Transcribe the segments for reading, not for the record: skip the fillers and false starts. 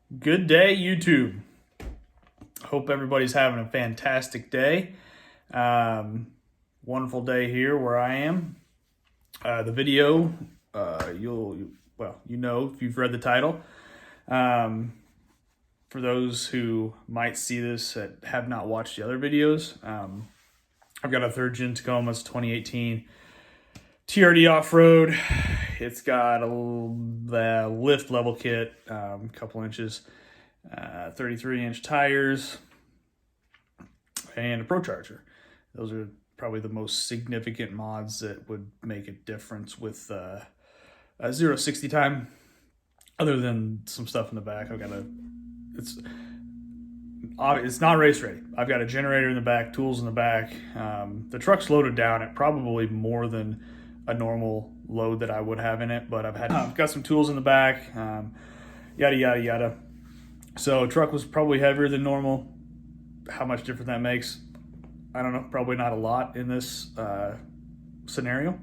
Good day, YouTube. Hope everybody's having a fantastic day. Wonderful day here where I am. The video, you know if you've read the title. For those who might see this that have not watched the other videos, I've got a third-gen Tacoma. It's 2018 TRD off-road. It's got the lift level kit, a couple inches, 33-inch tires, and a Procharger. Those are probably the most significant mods that would make a difference with a 0-60 time. Other than some stuff in the back, it's not race ready. I've got a generator in the back, tools in the back. The truck's loaded down at probably more than a normal load that I would have in it, but I've got some tools in the back, yada yada yada. So truck was probably heavier than normal. How much different that makes, I don't know. Probably not a lot in this scenario,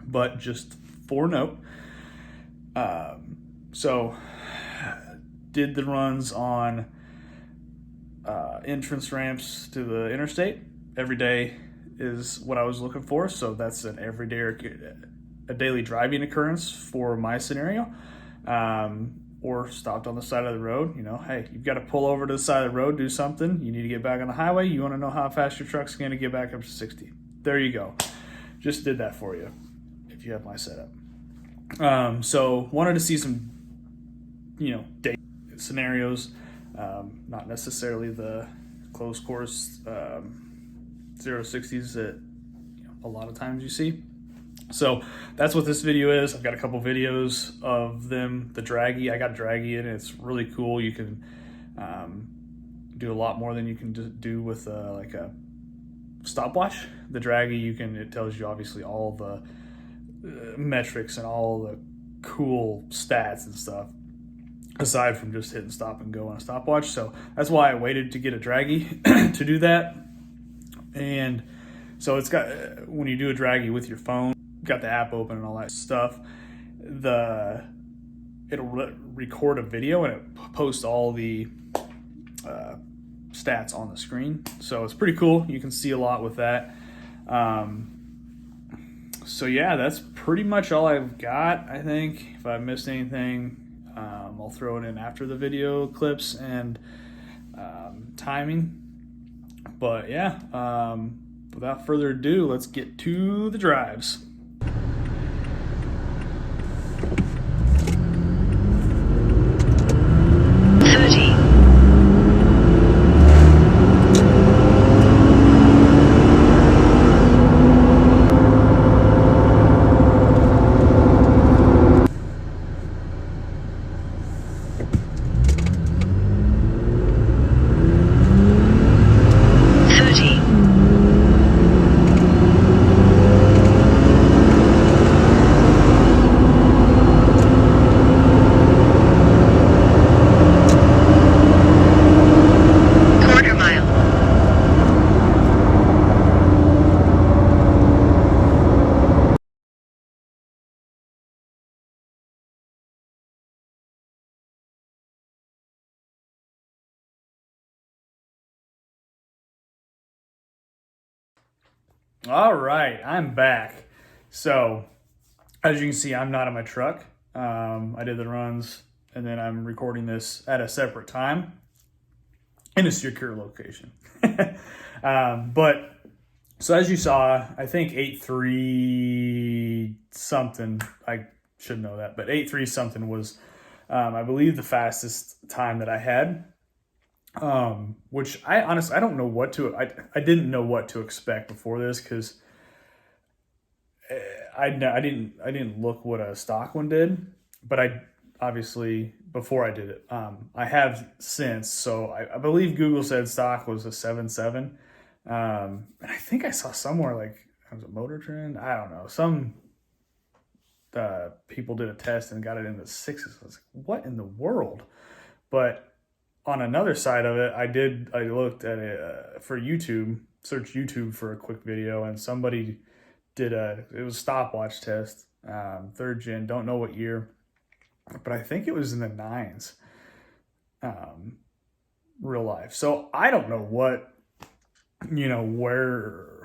but just for note. So did the runs on entrance ramps to the interstate every day is what I was looking for. So that's an a daily driving occurrence for my scenario. Or stopped on the side of the road. You know, hey, you've got to pull over to the side of the road, do something. You need to get back on the highway. You want to know how fast your truck's going to get back up to 60. There you go. Just did that for you if you have my setup. So wanted to see some, day scenarios, not necessarily the close course 0-60s that a lot of times you see. So that's what this video is. I've got a couple videos of them. The draggy, I got draggy in it. It's really cool. You can do a lot more than you can do with like a stopwatch. The draggy, it tells you obviously all the metrics and all the cool stats and stuff, aside from just hitting stop and go on a stopwatch. So that's why I waited to get a draggy to do that. And so it's got, when you do a draggy with your phone, got the app open and all that stuff, it'll record a video and it posts all the stats on the screen. So it's pretty cool. You can see a lot with that. So yeah, that's pretty much all I've got. I think if I missed anything, I'll throw it in after the video clips and timing. But yeah, without further ado, let's get to the drives. All right, I'm back. So, as you can see, I'm not in my truck. I did the runs, and then I'm recording this at a separate time in a secure location. But, so as you saw, I think 8.3 something, I should know that, but 8.3 something was, I believe, the fastest time that I had. Which I honestly, I don't know I didn't know what to expect before this, because I didn't look what a stock one did, but I obviously, before I did it, I have since, so I believe Google said stock was a 7.7. And I think I saw somewhere like, it was a Motor Trend, I don't know, some people did a test and got it in the 6s. I was like, what in the world? But on another side of it, I looked at it for YouTube, searched YouTube for a quick video, and somebody did it was a stopwatch test, third gen, don't know what year, but I think it was in the 9s. real life. So I don't know what, where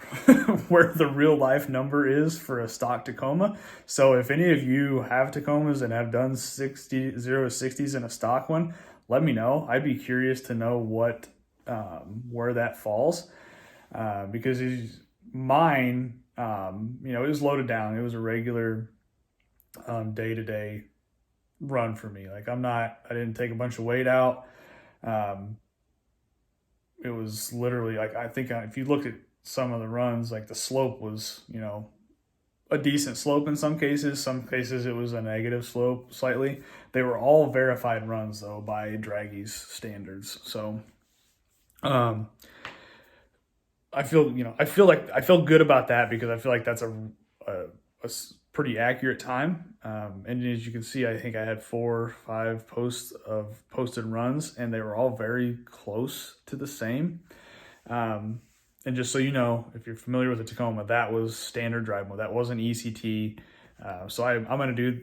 where the real life number is for a stock Tacoma. So if any of you have Tacomas and have done 0 to 60s in a stock one, let me know. I'd be curious to know what where that falls, because mine, it was loaded down. It was a regular day-to-day run for me. Like I didn't take a bunch of weight out. It was literally like, I think if you look at some of the runs, like the slope was, a decent slope in some cases. Some cases it was a negative slope slightly. They were all verified runs though by Dragi's standards. So, I feel good about that, because I feel like that's a pretty accurate time. And as you can see, I think I had 4 or 5 posts of posted runs, and they were all very close to the same. And just so you know, if you're familiar with the Tacoma, that was standard drive mode. That wasn't ECT. So I'm going to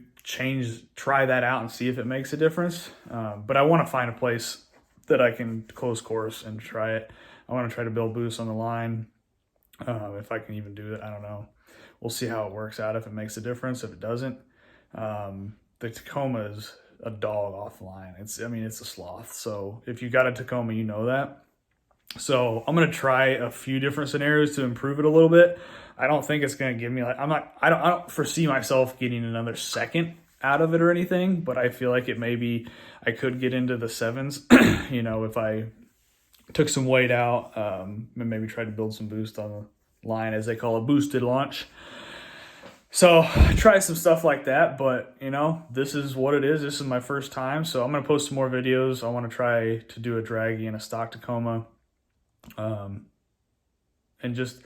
try that out and see if it makes a difference. But I want to find a place that I can close course and try it. I want to try to build boosts on the line. If I can even do it, I don't know. We'll see how it works out, if it makes a difference. If it doesn't, the Tacoma is a dog offline. It's a sloth. So if you got a Tacoma, you know that. So I'm going to try a few different scenarios to improve it a little bit. I don't think it's going to give me I don't foresee myself getting another second out of it or anything, but I feel like I could get into the 7s, if I took some weight out, and maybe try to build some boost on the line, as they call a boosted launch. So try some stuff like that, but this is what it is. This is my first time, so I'm going to post some more videos. I want to try to do a Draggy and a stock Tacoma, and just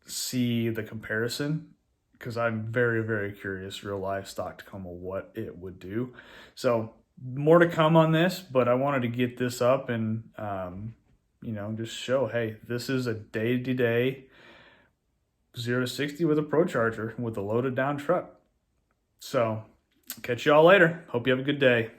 see the comparison, because I'm very, very curious, real life stock Tacoma, what it would do. So more to come on this, but I wanted to get this up and just show, hey, this is a day-to-day 0 to 60 with a Procharger with a loaded down truck. So catch y'all later. Hope you have a good day.